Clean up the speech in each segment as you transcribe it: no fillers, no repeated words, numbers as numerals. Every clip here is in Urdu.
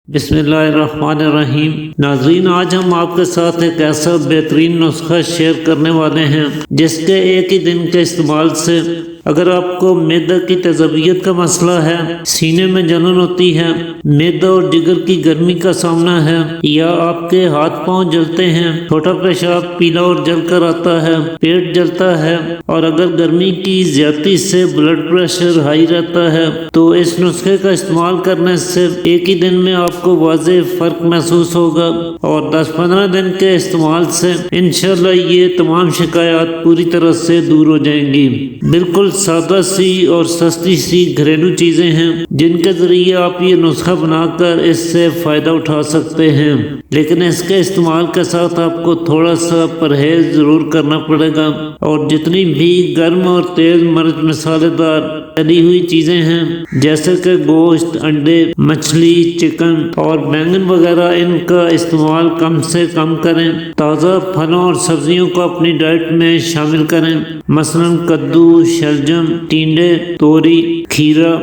بسم اللہ الرحمن الرحیم۔ ناظرین، آج ہم آپ کے ساتھ ایک ایسا بہترین نسخہ شیئر کرنے والے ہیں جس کے ایک ہی دن کے استعمال سے اگر آپ کو معدہ کی تیزابیت کا مسئلہ ہے، سینے میں جلن ہوتی ہے، معدہ اور جگر کی گرمی کا سامنا ہے، یا آپ کے ہاتھ پاؤں جلتے ہیں، چھوٹا پیشاب پیلا اور جل کر آتا ہے، پیٹ جلتا ہے، اور اگر گرمی کی زیادتی سے بلڈ پریشر ہائی رہتا ہے، تو اس نسخے کا استعمال کرنے سے ایک ہی دن میں آپ کو واضح فرق محسوس ہوگا، اور 10-15 دن کے استعمال سے انشاءاللہ یہ تمام شکایات پوری طرح سے دور ہو جائیں گی۔ بالکل سادہ سی اور سستی سی گھریلو چیزیں ہیں جن کے ذریعے آپ یہ نسخہ بنا کر اس سے فائدہ اٹھا سکتے ہیں، لیکن اس کے استعمال کے ساتھ آپ کو تھوڑا سا پرہیز ضرور کرنا پڑے گا، اور جتنی بھی گرم اور تیز مرچ مسالے دار تلی ہوئی چیزیں ہیں جیسے کہ گوشت، انڈے، مچھلی، چکن اور بینگن وغیرہ، ان کا استعمال کم سے کم کریں۔ تازہ پھلوں اور سبزیوں کو اپنی ڈائٹ میں شامل کریں، مثلا کدو، شلجم، ٹینڈے، توری، کھیرا،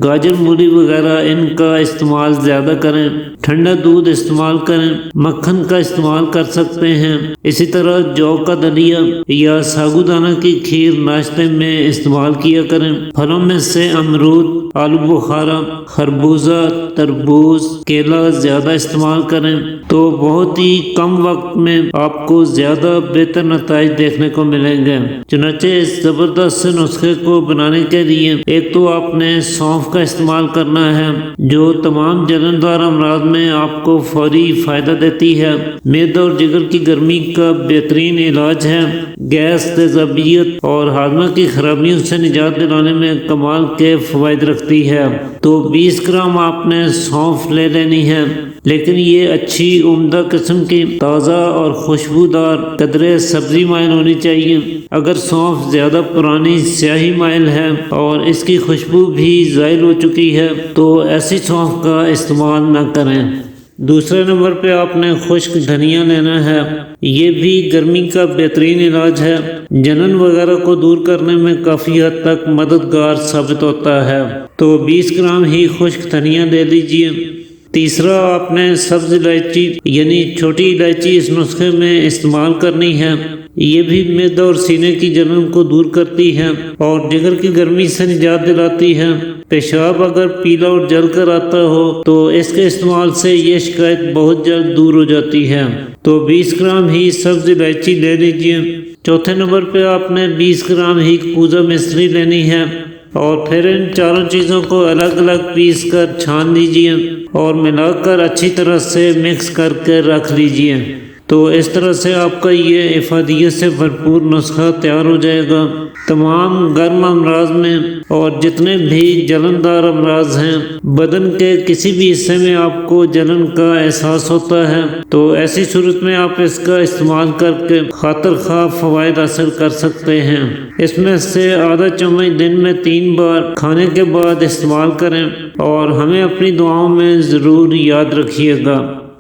گاجر، مولی وغیرہ، ان کا استعمال زیادہ کریں۔ ٹھنڈا دودھ استعمال کریں، مکھن کا استعمال کر سکتے ہیں۔ اسی طرح جو کا دلیا یا ساگودانہ کی کھیر ناشتے میں استعمال کیا کریں۔ پھلوں میں سے امرود، آلو بخارا، خربوزہ، تربوز، کیلا زیادہ استعمال کریں تو بہت ہی کم وقت میں آپ کو زیادہ بہتر نتائج دیکھنے کو ملیں گے۔ چنانچہ اس زبردست سے نسخے کو بنانے کے لیے ایک تو آپ نے سونف کا استعمال کرنا ہے جو تمام جلندار امراض میں آپ کو فوری فائدہ دیتی ہے، معدہ اور جگر کی گرمی کا بہترین علاج ہے، گیس، تیزابیت اور ہاضمہ کی خرابیوں سے نجات دلانے میں کمال کے فوائد رکھتی ہے۔ تو 20 گرام آپ نے سونف لے لینی ہے، لیکن یہ اچھی عمدہ قسم کی تازہ اور خوشبودار قدرے سبزی مائل ہونی چاہیے۔ اگر سونف زیادہ پرانی سیاہی مائل ہے اور اس کی خوشبو بھی زائل ہو چکی ہے تو ایسی سونف کا استعمال نہ کریں۔ دوسرے نمبر پہ آپ نے خشک دھنیا لینا ہے، یہ بھی گرمی کا بہترین علاج ہے، جلن وغیرہ کو دور کرنے میں کافی حد تک مددگار ثابت ہوتا ہے۔ تو 20 گرام ہی خشک دھنیا لے لیجئے۔ تیسرا آپ نے سبز الائچی یعنی چھوٹی الائچی اس نسخے میں استعمال کرنی ہے، یہ بھی معدہ اور سینے کی جلن کو دور کرتی ہے اور جگر کی گرمی سے نجات دلاتی ہے۔ پیشاب اگر پیلا اور جل کر آتا ہو تو اس کے استعمال سے یہ شکایت بہت جلد دور ہو جاتی ہے۔ تو 20 گرام ہی سبز الائچی لے لیجئے۔ چوتھے نمبر پہ آپ نے 20 گرام ہی کوزہ مصری لینی ہے، اور پھر ان چاروں چیزوں کو الگ الگ پیس کر چھان لیجئے اور ملا کر اچھی طرح سے مکس کر کے رکھ لیجئے۔ تو اس طرح سے آپ کا یہ افادیت سے بھرپور نسخہ تیار ہو جائے گا۔ تمام گرم امراض میں اور جتنے بھی جلندار امراض ہیں، بدن کے کسی بھی حصے میں آپ کو جلن کا احساس ہوتا ہے تو ایسی صورت میں آپ اس کا استعمال کر کے خاطر خواہ فوائد حاصل کر سکتے ہیں۔ اس میں سے آدھا چمچ دن میں 3 بار کھانے کے بعد استعمال کریں، اور ہمیں اپنی دعاؤں میں ضرور یاد رکھیے گا۔